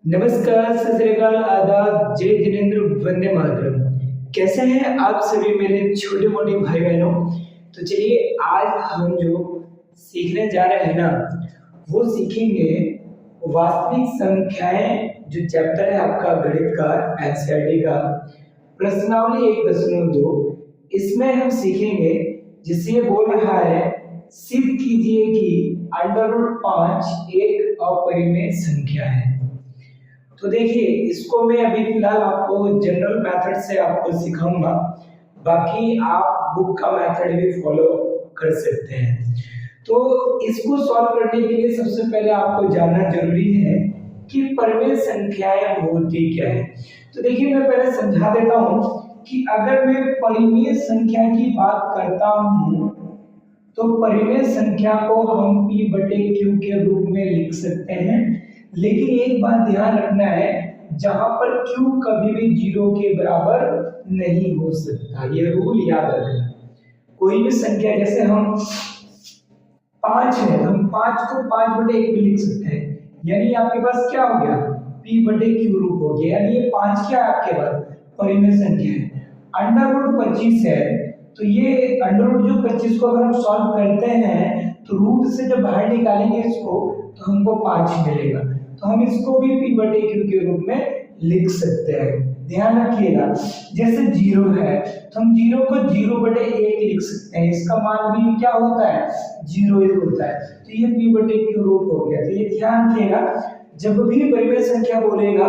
नमस्कार, सत श्री अकाल, आदाब, जय जिनेंद्र, वंदे मातरम। कैसे हैं आप सभी मेरे छोटे मोटे भाई बहनों। तो चलिए आज हम जो सीखने जा रहे हैं ना, वो सीखेंगे वास्तविक संख्याएं, जो चैप्टर है आपका गणित का, एनसीईआरटी का, प्रश्नावली 1.2। इसमें हम सीखेंगे, जिससे ये बोल रहा है सिद्ध कीजिए कि √5 एक अपरिमेय संख्या है। तो देखिए, इसको मैं अभी फिलहाल आपको जनरल मेथड से आपको सिखाऊंगा, बाकी आप बुक का मेथड भी फॉलो कर सकते हैं। तो इसको सॉल्व करने के लिए सबसे पहले आपको जानना जरूरी है कि परिमेय संख्याएं होती क्या है। तो देखिए, मैं पहले समझा देता हूं कि अगर मैं परिमेय संख्या की बात करता हूं तो परिमेय संख्या को हम p/q के रूप में लिख सकते हैं। लेकिन एक बात ध्यान रखना है, जहां पर q कभी भी 0 के बराबर नहीं हो सकता, ये रूल याद रखना। कोई भी संख्या, जैसे हम 5 है, हम 5 को 5/1 भी लिख सकते हैं, यानी आपके पास क्या हो गया, p/q रूप हो गया, यानी ये 5 क्या है आपके पास परिमेय संख्या है। √25 है, तो ये √25 को अगर हम सॉल्व करते हैं तो रूट से जब बाहर निकालेंगे इसको तो हमको 5 मिलेगा। तो हम इसको भी p/q के रूप में लिख सकते हैं। ध्यान रखिएगा, जैसे 0 है तो हम 0 को 0/1 लिख सकते हैं, इसका मान भी क्या होता है, 0 ही होता है। तो ये p/q रूप हो गया। तो ये ध्यान रखिएगा, जब भी परिमेय संख्या बोलेगा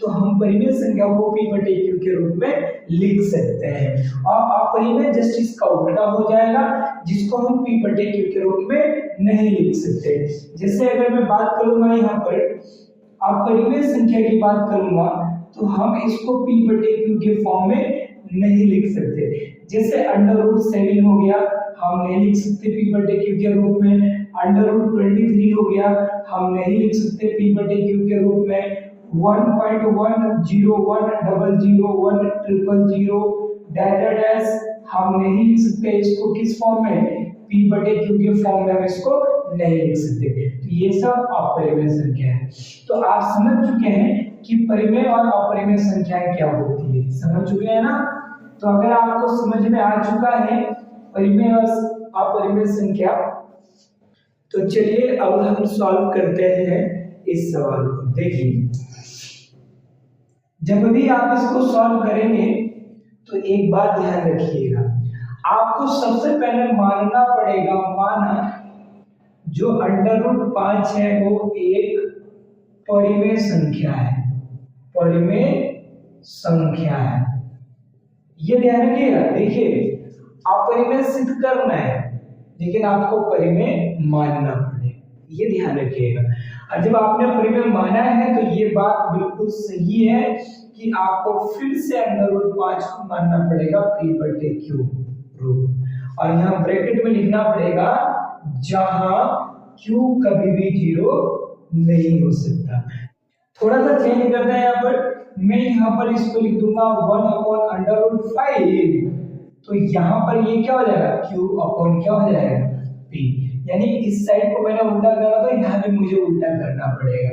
तो हम परिमेय संख्या को p/q के रूप में लिख सकते हैं, और अपरिमेय जस्ट इसका उल्टा हो जाएगा, जिसको हम p/q के रूप में नहीं लिख सकते। जैसे अगर मैं बात करूंगा यहाँ पर अपरिमेय संख्या की बात करूंगा तो हम इसको p/q के फॉर्म में नहीं लिख सकते। जैसे √7 हो गया, हम नहीं लिख सकते p/q के रूप में। √23 हो गया, हम नहीं लिख सकते p/q के रूप में। 1.10100100000 डाटा डैश हम नहीं लिख सकते, इसको किस फॉर्म में, p/q के फॉर्म में हम इसको नहीं लिख सकते। तो ये सब अपरिमेय संख्या है। तो आप समझ चुके हैं कि परिमेय और अपरिमेय संख्याएं क्या होती है, समझ चुके हैं ना। तो अगर आपको समझ में आ चुका है परिमेय और अपरिमेय संख्या, तो चलिए अब हम सॉल्व करते हैं इस सवाल को। देखिए, जब भी आप इसको सॉल्व करेंगे तो एक बात ध्यान रखिएगा, आपको सबसे पहले मानना पड़ेगा, माना जो √5 है वो एक परिमेय संख्या है, परिमेय संख्या है, ये ध्यान रखिएगा। देखिए, अपरिमेय सिद्ध करना है लेकिन आपको परिमेय मानना पड़ेगा, ये ध्यान रखिएगा। और जब आपने परिमेय माना है तो ये बात बिल्कुल सही है कि आपको फिर से √5 को मानना पड़ेगा p/q रूप, और यहाँ ब्रैकेट में लिखना पड़ेगा जहां q कभी भी 0 नहीं हो सकता। थोड़ा सा चेंज करते हैं, यहाँ पर मैं यहाँ पर इसको लिख दूंगा 1/√5, तो यहाँ पर ये क्या हो जाएगा, q क्या हो जाएगा, p, यानी इस साइड को मैंने उल्टा करा तो यहाँ भी मुझे उल्टा करना पड़ेगा।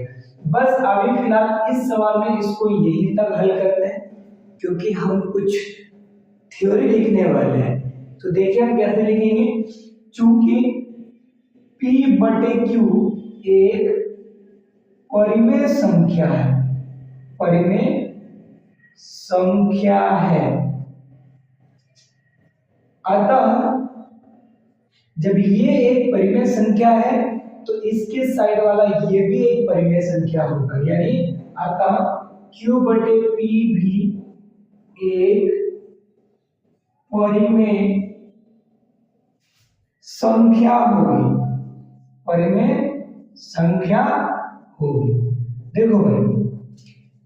बस अभी फिलहाल इस सवाल में इसको यही तक हल करते हैं, क्योंकि हम कुछ थ्योरी लिखने वाले हैं। तो देखिए हम कैसे लिखेंगे, चूंकि p/q एक परिमेय संख्या है, परिमेय संख्या है, अतः जब ये एक परिमेय संख्या है तो इसके साइड वाला ये भी एक परिमेय संख्या होगा, यानी अतः q/p भी एक परिमेय संख्या होगी, परिमेय संख्या होगी। देखो भाई,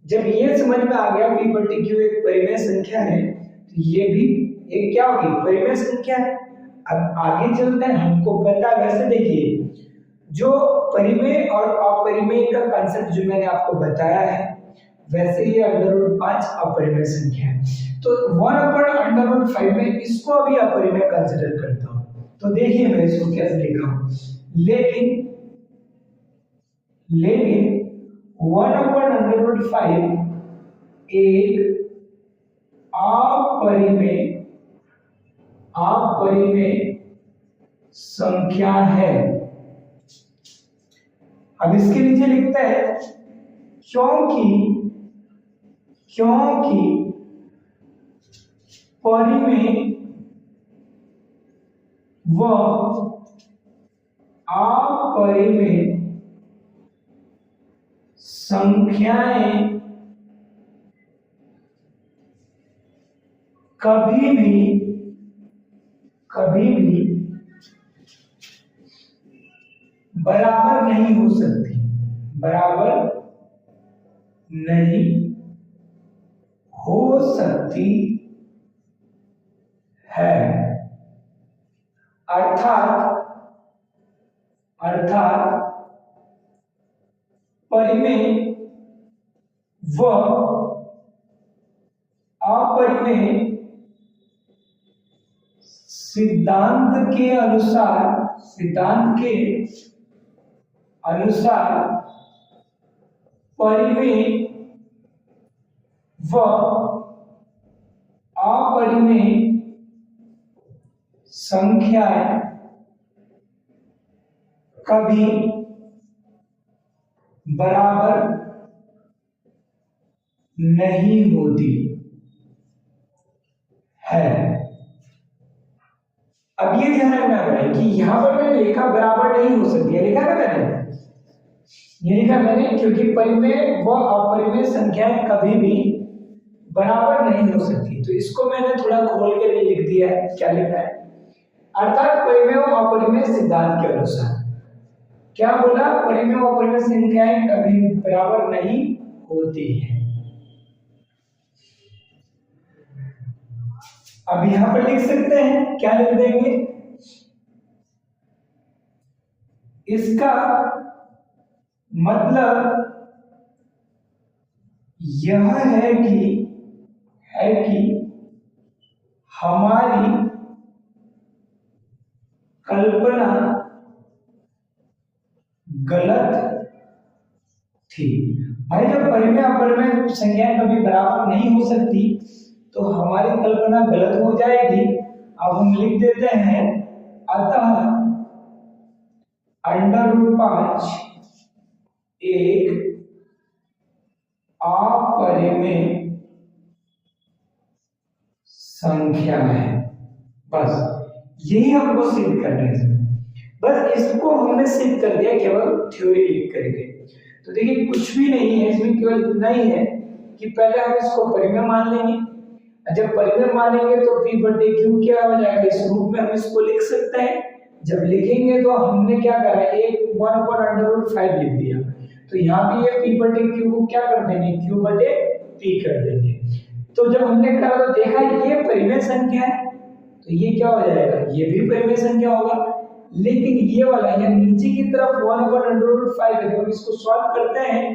जब ये समझ में आ गया p/q एक परिमेय संख्या है तो ये भी एक क्या होगी, परिमेय संख्या है। अब आगे चलते हैं, हमको पता है, वैसे देखिए जो परिमेय और अपरिमेय का कांसेप्ट जो मैंने आपको बताया है, वैसे ही √5 अपरिमेय संख्या है। तो 1/√5 में इसको अभी अपरिमेय कंसीडर करता हूं। तो देखिए मैं इसको कैसे लिख रहा हूं, लेकिन 1/5 एक अपरिमेय संख्या है। अब इसके नीचे लिखता है क्योंकि परिमेय व अपरिमेय संख्याएं कभी भी बराबर नहीं हो सकती है। अर्थात परिमेय व अपरिमेय सिद्धांत के अनुसार परिमेय व अपरिमेय संख्याएं कभी बराबर नहीं होती है। अब ये ध्यान रखना पड़ेगा कि यहां पर मैंने लिखा बराबर नहीं हो सकती है, लिखा था मैंने क्योंकि परिमेय व अपरिमेय संख्याएं कभी भी बराबर नहीं हो सकती। तो इसको मैंने थोड़ा खोल के लिख दिया है। क्या लिखा है? अर्थात परिमेय व अपरिमेय सिद्धांत के अनुसार क्या बोला? परिमेय व अपरिमेय संख्याएं कभी बराबर नहीं होती है। अब यहां पर लिख सकते हैं, क्या लिख देंगे? इसका मतलब यह है कि हमारी कल्पना गलत थी। भाई जब परिमेय अपरिमेय संख्याएं कभी बराबर नहीं हो सकती तो हमारी कल्पना गलत हो जाएगी। अब हम लिख देते हैं अतः √5 एक अपरिमेय संख्या है। बस यही हमको सिद्ध करना है। बस इसको हमने सिद्ध कर दिया केवल थ्योरी लिख करके। तो देखिए कुछ भी नहीं है इसमें, केवल इतना ही है कि पहले हम इसको परिमेय मान लेंगे। जब परिमेय मानेंगे तो p/q क्या हो जाएगा? इस रूप में हम इसको लिख सकते हैं। जब लिखेंगे तो हमने क्या करा, एक 1/5 लिख दिया। तो यहाँ भी ये p/q को क्या कर देंगे? q/p कर देंगे। तो जब हमने करा तो देखा ये परिमेय संख्या है, तो ये क्या हो जाएगा? ये भी परिमेय संख्या होगा। लेकिन ये वाला या नीचे की तरफ 1/5 है, जब हम इसको सॉल्व करते हैं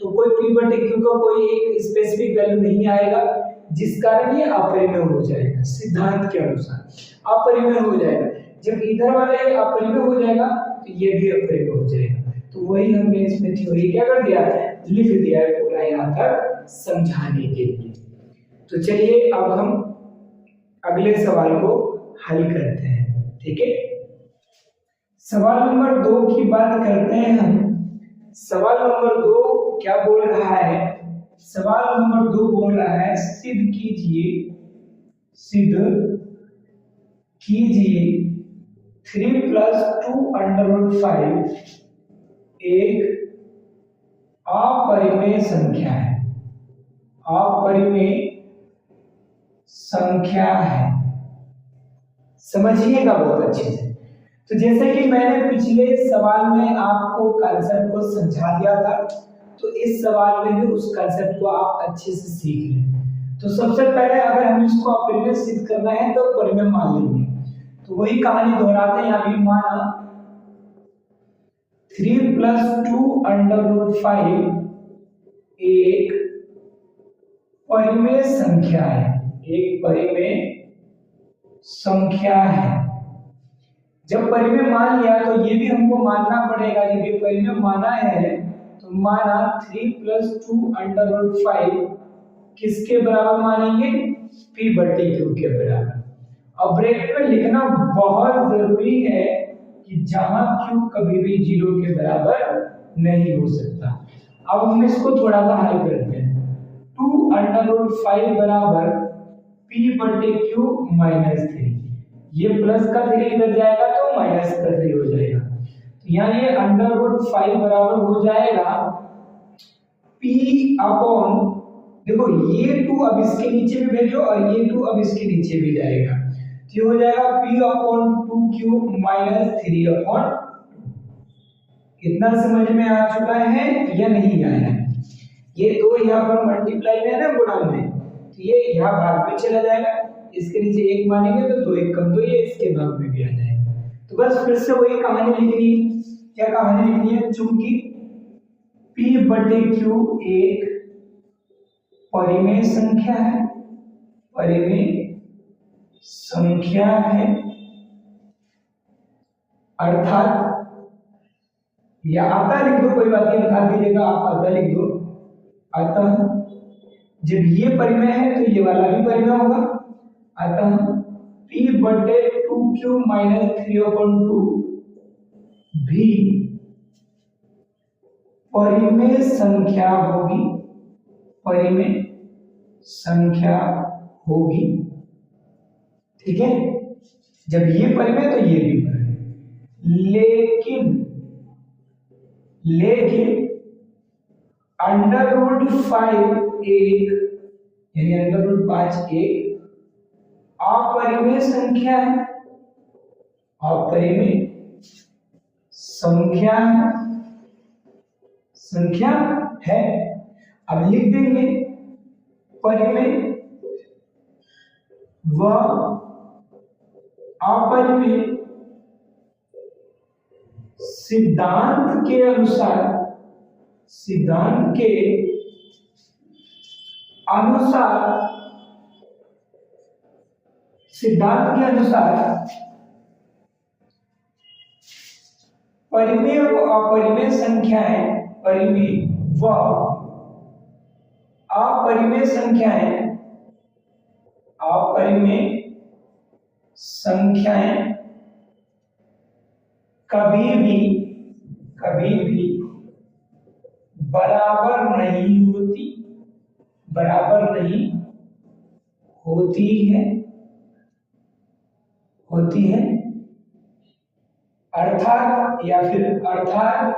तो कोई p/q का कोई एक स्पेसिफिक वैल्यू नहीं आएगा, जिस कारण ये अपरिमेय हो जाएगा। सिद्धांत के अनुसार अपरिमेय हो जाएगा। जब इधर वाला ये अपरिमेय हो जाएगा तो ये भी अपरिमेय हो जाएगा। तो वही हमने इसमें थ्योरी क्या कर दिया, लिख दिया है पूरा यहाँ तक समझाने के लिए। तो चलिए अब हम अगले सवाल को हल करते हैं। ठीक है, सवाल नंबर 2 की बात करते हैं हम। सवाल नंबर 2 क्या बोल रहा है? सवाल नंबर 2 बोल रहा है सिद्ध कीजिए 3 + 2√5 एक अपरिमेय संख्या है। अपरिमेय संख्या है, समझिएगा बहुत अच्छे से। तो जैसे कि मैंने पिछले सवाल में आपको कांसेप्ट को समझा दिया था, तो इस सवाल में भी उस कांसेप्ट को आप अच्छे से सीख लें। तो सबसे पहले अगर हम इसको अपरिमेय सिद्ध करना है तो परिमेय मान लेंगे। तो वही कहानी दोहराते हैं। यहाँ भी माना 3 + 2√5 एक परिमेय संख्या है। एक परिमेय संख्या है। जब परिमेय मान लिया तो ये भी हमको मानना पड़ेगा। जब ये परिमेय माना है तो माना 3 + 2 अंडर रूट 5 किसके बराबर मानेंगे, p/q के बराबर। अब ब्रैकेट में लिखना बहुत जरूरी है कि जहां q कभी भी 0 के बराबर नहीं हो सकता। अब हम इसको थोड़ा सा हल करते हैं। 2 अंडर रूट 5 बराबर p/q -3, ये प्लस का 3 इधर जाएगा तो माइनस का 3 हो जाएगा। तो यहाँ ये अंडर रूट 5 बराबर हो जाएगा p अपॉन, देखो ये 2 अब इसके नीचे भी भेजो और ये 2 अब इसके नीचे भी जाएगा, तो ये हो जाएगा p अपॉन 2q -3 अपॉन। इतना समझ में आ चुका है या नहीं आया? ये दो यहाँ पर मल्टीप्लाई में है ना, गुणा में, तो ये यहाँ भाग में चला जाएगा, इसके नीचे 1 मानेंगे तो 2 1 कम, तो ये इसके भाग में भी आ जाएगा। तो बस फिर से वही कहानी लिखनी है। क्या कहानी लिखनी है? चूंकि p/q एक परिमेय संख्या है, परिमेय संख्या है, अर्थात या आता लिख दो, कोई बात नहीं, अर्थात की जगह आप आता लिख दो। अतः जब ये परिमेय है तो ये वाला भी परिमेय होगा। अतः p/2q -3/2 भी परिमेय संख्या होगी, परिमेय संख्या होगी। ठीक है, जब ये परिमेय तो ये भी परिमेय। लेकिन अंडर रूट 5 एक, यानी अंडर रूट 5 एक अपरिमेय संख्या है, अपरिमेय संख्या है, संख्या है। अब लिख देंगे परिमेय व अपरिमेय सिद्धांत के अनुसार, सिद्धांत के अनुसार, सिद्धांत के अनुसार परिमेय व अपरिमेय संख्याएं, परिमेय व अपरिमेय संख्याएं, अपरिमेय संख्याएं कभी भी बराबर नहीं होती, बराबर नहीं होती है, होती है। अर्थात या फिर अर्थात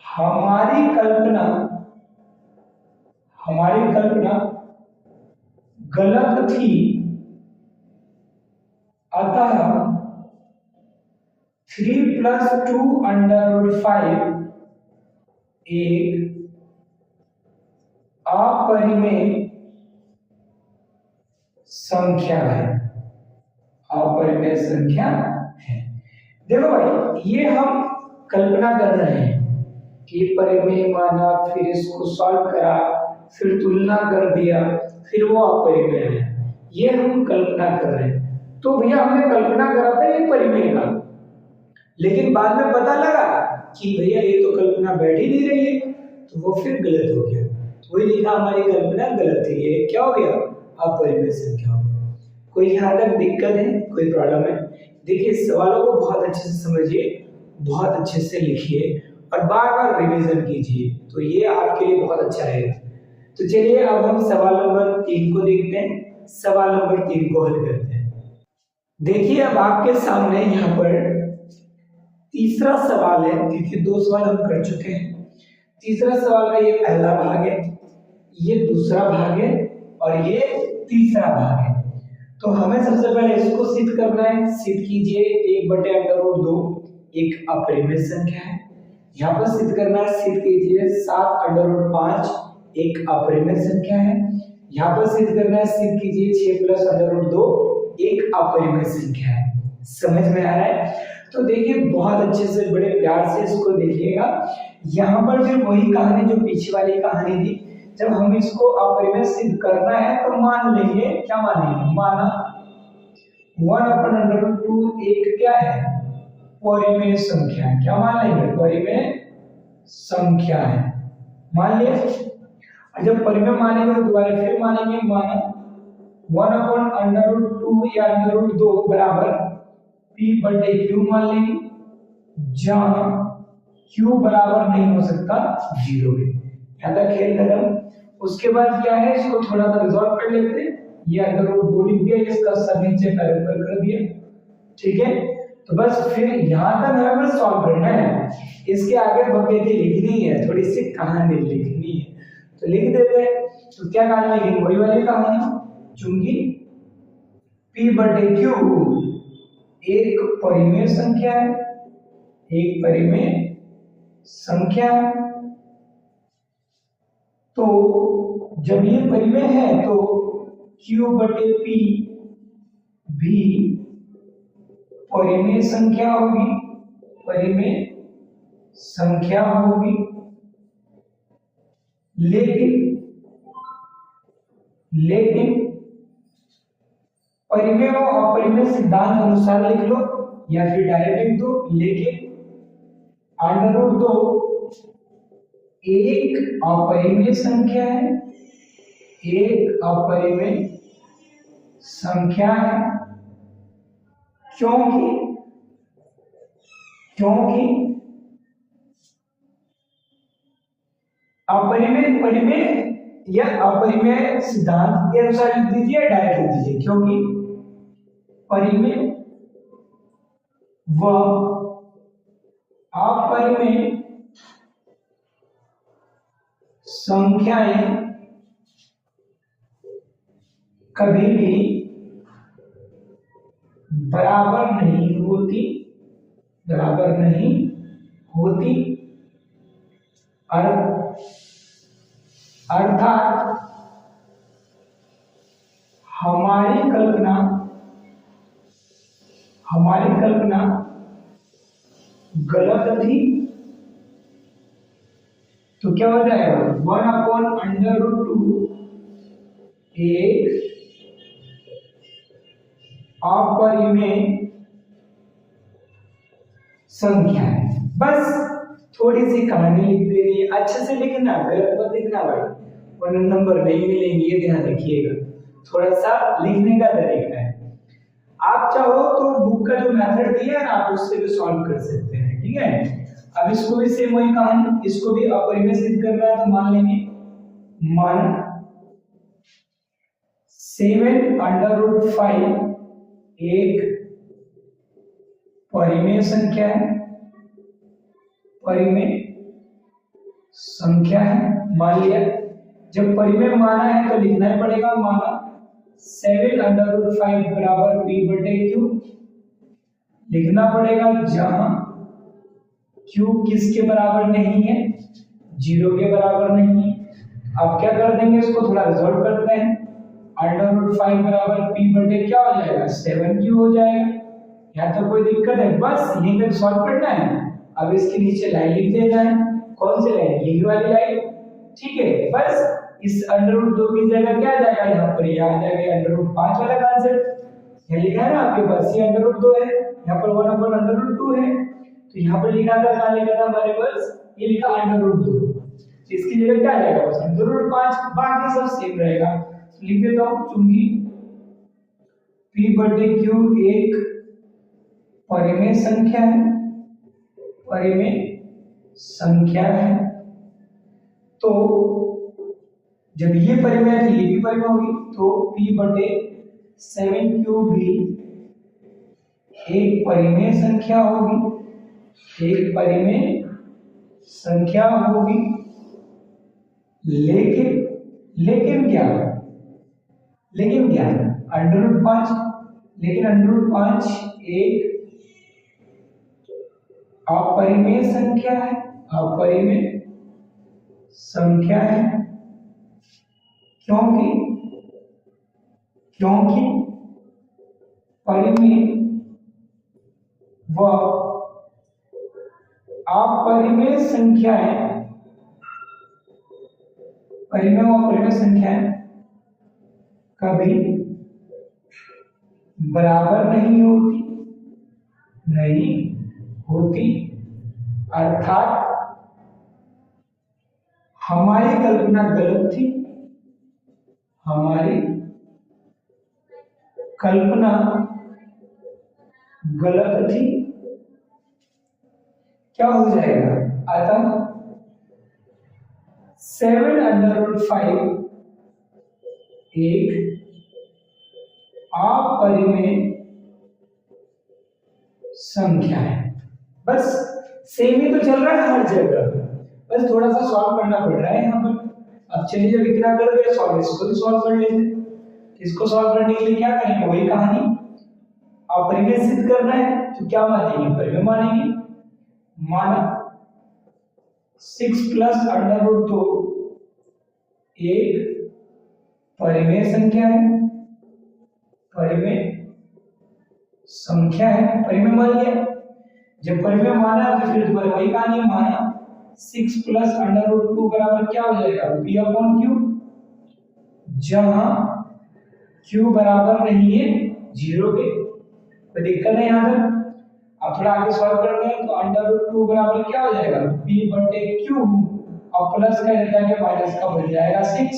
हमारी कल्पना गलत थी। अतः 3 + 2 अंडर रूट 5 एक अपरिमेय संख्या है, अपरिमेय संख्या है। देखो भाई, ये हम कल्पना कर रहे हैं कि परिमेय माना, फिर इसको सॉल्व करा, फिर तुलना कर दिया, फिर वो अपरिमेय है, ये हम कल्पना कर रहे हैं। तो भैया हमने कल्पना करा था ये परिमेय का, लेकिन बाद में पता लगा कि भैया ये तो कल्पना बैठ ही नहीं रही है, तो वो फिर गलत हो गया। तो वही लिखा हमारी कल्पना गलत है, ये क्या हो गया? अपरिमेय संख्या हो गया। कोई यहाँ तक दिक्कत है, कोई प्रॉब्लम है? देखिए, सवालों को बहुत अच्छे से समझिए, बहुत अच्छे से लिखिए और बार बार रिवीजन कीजिए, तो ये आपके लिए बहुत अच्छा रहेगा। तो चलिए अब हम सवाल नंबर 3 को देखते हैं। सवाल नंबर 3 को हल करते हैं। देखिए, अब आपके सामने यहाँ पर तीसरा सवाल है, क्योंकि 2 सवाल हम कर चुके हैं। तीसरा सवाल का ये पहला भाग है, ये दूसरा भाग है और ये तीसरा भाग है। तो हमें सबसे पहले इसको सिद्ध करना है। सिद्ध कीजिए, 1/√2 एक अपरिमेय संख्या है। यहाँ पर सिद्ध करना है, सिद्ध कीजिए 7/5 एक अपरिमेय संख्या है। यहाँ पर सिद्ध करना है, सिद्ध कीजिए 6 + अंडर रूट 2 एक अपरिमेय संख्या है। समझ में आ रहा है? तो देखिए, बहुत अच्छे से, बड़े प्यार से इसको देखिएगा। यहाँ पर फिर वही कहानी जो पीछे वाली कहानी थी, जब हम इसको अपरिमेय सिद्ध करना है तो मान लेंगे, क्या मानेंगे? माना 1/√2 एक क्या है? परिमेय संख्या है। क्या मान लेंगे? परिमेय संख्या है मान लिया। और जब परिमेय मानेंगे तो दोबारा फिर मानेंगे, माना 1/√2 या √2 बराबर p/q मान लेंगे, जहां q बराबर नहीं हो सकता 0 के। यहाँ तक खेल खत्म। उसके बाद क्या है, इसको थोड़ा सा रिजॉल्व कर लेते हैं। ये √2 लिख दिया, इसका सब नीचे पैरेलल कर दिया, ठीक है। तो बस फिर यहाँ तक हमें बस सॉल्व करना है, इसके आगे बकेते लिखनी है, थोड़ी सी कहानी लिखनी है, तो लिख देते हैं। तो क्या कहानी लिखेंगे? वही वाली कहानी, चूंकि p/q एक परिमेय संख्या है, एक परिमेय संख्या है, तो जब ये परिमेय है तो q/p भी परिमेय संख्या होगी, परिमेय संख्या होगी। लेकिन परिमेय और अपरिमेय सिद्धांत अनुसार लिख लो या फिर डायरेक्ट लिख दो, लेकिन √2 एक अपरिमेय संख्या है, एक अपरिमेय संख्या है, क्योंकि अपरिमेय परिमेय या अपरिमेय सिद्धांत के अनुसार लिख दीजिए, डायरेक्ट लिख दीजिए, क्योंकि परिमेय व अपरिमेय संख्याएं कभी भी बराबर नहीं होती, अर्थात हमारी कल्पना गलत थी। तो क्या हो जाएगा? 1/√2 एक अपरिमेय संख्या है। बस थोड़ी सी कहानी लिख देनी है, अच्छे से लिखना, गलत मत लिखना भाई, वरना नंबर नहीं मिलेंगे, ये ध्यान रखिएगा। थोड़ा सा लिखने का तरीका है। आप चाहो तो बुक का जो मेथड दिया है ना, आप उससे भी सॉल्व कर सकते हैं, ठीक है। अब इसको भी सेम वही कहानी, इसको भी अपरिमेय सिद्ध करना है, तो मान लेंगे, मान 7/5 एक परिमेय संख्या है, मान लिया। जब परिमेय माना है तो लिखना ही पड़ेगा, माना 7/5 बराबर p/q लिखना पड़ेगा, जहां q किसके बराबर नहीं है? 0 के बराबर नहीं है। अब क्या कर देंगे, इसको थोड़ा रिजॉल्व करते हैं। √5 बराबर p/, क्या हो जाएगा? 7q हो जाएगा। यहाँ तक कोई दिक्कत है? बस यहीं तक सॉल्व करना है। अब इसके नीचे लाइन लिख देना है। कौन सी लाइन? यही वाली लाइन, ठीक है। बस इस √2 की जगह क्या आ जाएगा? यहाँ पर यह आ जाएगा √5 वाला कॉन्सेप्ट। यहाँ लिखा है ना आपके पास, ये √2 है, यहाँ पर 1/√2 है, तो यहाँ पर लिखा था, क्या लिखा था हमारे पास? ये लिखा √2, इसकी जगह क्या आ जाएगा? बस √5, बाकी सब सेम रहेगा। लिख देता हूं, चूंकि p/q एक परिमेय संख्या है, तो जब ये परिमेय है तो ये भी परिमेय होगी, तो p/7q भी एक परिमेय संख्या होगी, लेकिन क्या √5, लेकिन √5 एक अपरिमेय संख्या है, क्योंकि परिमेय व अपरिमेय संख्याएं कभी बराबर नहीं होती, अर्थात हमारी कल्पना गलत थी, हमारी कल्पना गलत थी। क्या हो जाएगा? अतः 7/5 एक अपरिमेय संख्या है। बस सेम ही तो चल रहा है हर जगह, बस थोड़ा सा सॉल्व करना पड़ रहा है यहाँ पर। अब चलिए, जब इतना कर गए सॉल्व, इसको भी सॉल्व कर लेते। इसको सॉल्व करने के लिए क्या करेंगे? वही कहानी, अपरिमेय सिद्ध करना है तो क्या मानेंगे? परिमेय मानेंगे। माना 6 + √2 एक परिमेय संख्या है, परिमेय संख्या है, परिमेय मान लिया। जब परिमेय माना तो फिर दोबारा वही कहानी, माना 6 + √2 बराबर क्या हो जाएगा? P/Q, जहां Q बराबर नहीं है 0 के। कोई दिक्कत है यहाँ पर? अब थोड़ा आगे सॉल्व करते हैं तो √2 बराबर क्या हो जाएगा? P/Q, और प्लस का जाके माइनस का बन जाएगा 6।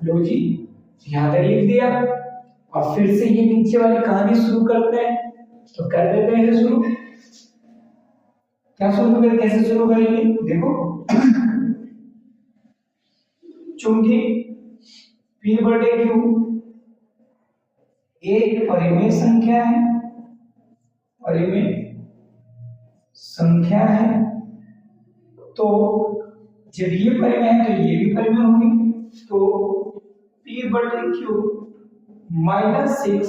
लो जी, यहाँ तक लिख दिया। और फिर से ये नीचे वाली कहानी शुरू करते हैं, तो कर देते हैं शुरू। क्या शुरू करें, कैसे शुरू करेंगे? देखो, चूंकि P/Q एक परिमेय संख्या है, परिमेय संख्या है, तो जब ये परिमेय है तो ये भी परिमेय होगी। तो P/Q -6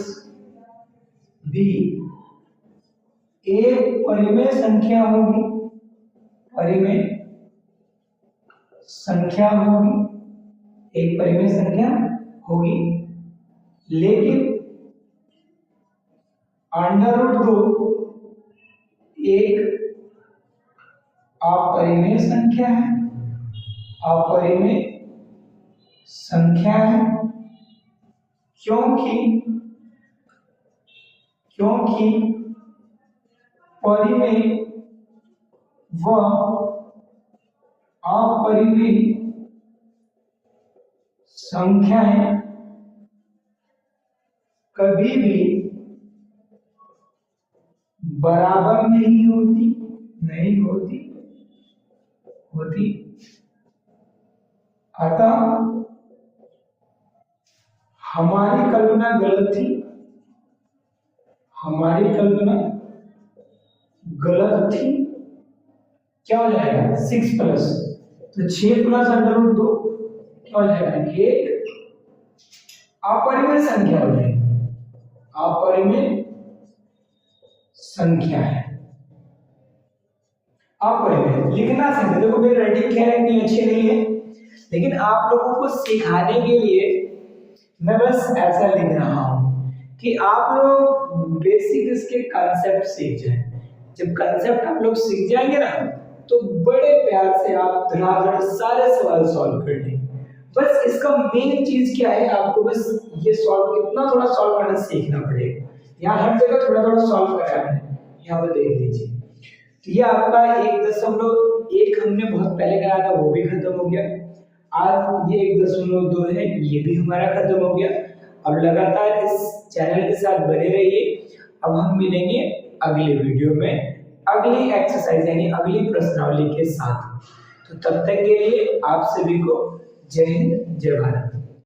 भी एक परिमेय संख्या होगी, परिमेय संख्या होगी, एक परिमेय संख्या होगी। लेकिन √2 एक अपरिमेय संख्या है, अपरिमेय संख्या है, क्योंकि परिमेय व अपरिमेय संख्याएं कभी भी बराबर नहीं होती, नहीं होती, होती। अतः हमारी कल्पना गलत थी, हमारी कल्पना गलत थी। क्या हो जाएगा? 6 प्लस, तो 6 + √2 क्या हो जाएगा? एक अपरिमेय संख्या हो जाएगी, अपरिमेय संख्या है, अपरिमेय। लिखना सीखो। देखो, मेरी राइटिंग खैर इतनी अच्छी नहीं है, लेकिन आप लोगों को सिखाने के लिए मैं बस ऐसा लिख रहा हूं कि आप लोग बेसिक इसके कंसेप्ट सीख जाएं। जब कंसेप्ट आप लोग सीख जाएंगे ना, तो बड़े प्यार से आप धड़ाधड़ सारे सवाल सॉल्व कर लेंगे। बस इसका मेन चीज क्या है? आपको बस ये सॉल्व, इतना थोड़ा सॉल्व करना सीखना पड़ेगा। यहाँ हर जगह थोड़ा थोड़ा सॉल्व कराया है, यहाँ पर देख लीजिए। तो ये आपका 1.1 हमने बहुत पहले कराया था, वो भी खत्म हो गया। आज ये 1.2 है, ये भी हमारा खत्म हो गया। अब लगातार इस चैनल के साथ बने रहिए। अब हम मिलेंगे अगले वीडियो में अगली एक्सरसाइज यानी अगली प्रश्नावली के साथ। तो तब तक के लिए आप सभी को जय हिंद, जय भारत।